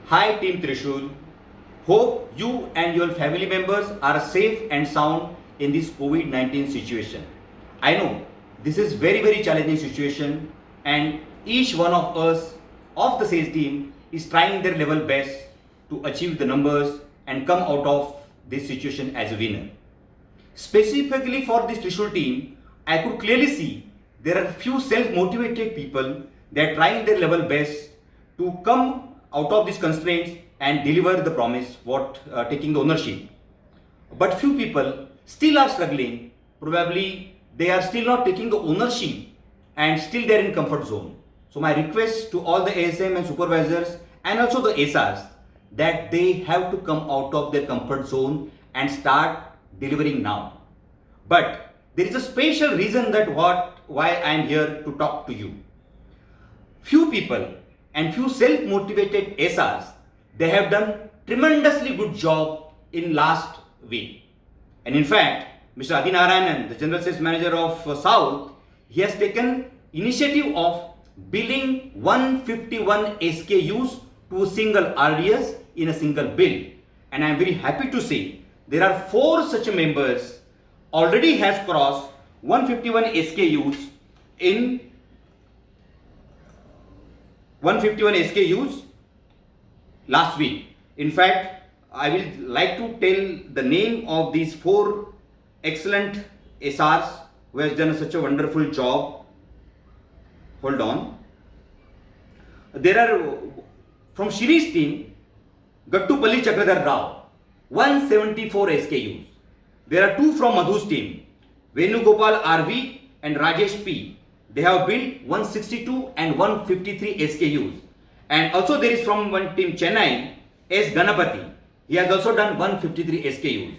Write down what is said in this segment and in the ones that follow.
Hi Team Trishul. Hope you and your family members are safe and sound in this COVID-19 situation. I know this is very challenging situation and each one of us of the sales team is trying their level best to achieve the numbers and come out of this situation as a winner. Specifically for this Trishul team, I could clearly see there are few self-motivated people that are trying their level best to come out of these constraints and deliver the promise what taking the ownership. But few people still are struggling. Probably they are still not taking the ownership and still they are in comfort zone. So my request to all the ASM and supervisors and also the SRs that they have to come out of their comfort zone and start delivering now. But there is a special reason that why I am here to talk to you. Few people and few self-motivated SRs, they have done tremendously good job in last week. And in fact, Mr. Adinarayanan, the General Sales Manager of South, he has taken initiative of billing 151 SKUs to a single RDS in a single bill. And I am very happy to say there are 4 such members already has crossed 151 SKUs in 151 SKUs last week. In fact, I will like to tell the name of these 4 excellent SRs who has done such a wonderful job. Hold on. There are from Shiri's team, Gattupalli Chakradhar Rao, 174 SKUs. There are 2 from Madhu's team, Venugopal RV and Rajesh P. They have built 162 and 153 SKUs. And also there is from one team Chennai, S. Ganapati. He has also done 153 SKUs.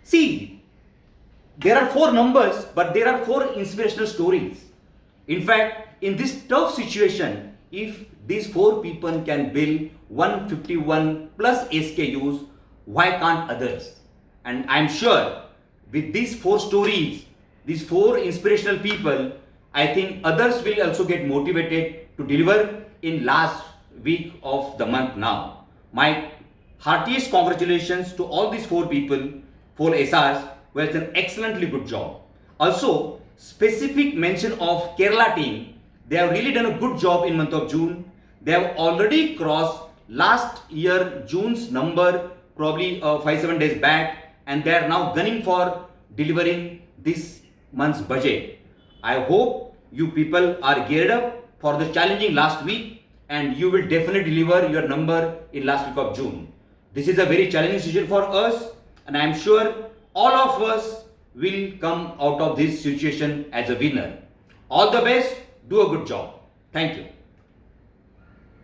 See, there are 4 numbers, but there are 4 inspirational stories. In fact, in this tough situation, if these 4 people can build 151 plus SKUs, why can't others? And I'm sure with these 4 stories, these 4 inspirational people, I think others will also get motivated to deliver in last week of the month now. My heartiest congratulations to all these 4 people, 4 SRs who has done excellently good job. Also, specific mention of Kerala team. They have really done a good job in month of June. They have already crossed last year June's number probably 5-7 days back, and they are now gunning for delivering this month's budget. I hope you people are geared up for the challenging last week and you will definitely deliver your number in last week of June. This is a very challenging situation for us and I am sure all of us will come out of this situation as a winner. All the best, do a good job. Thank you.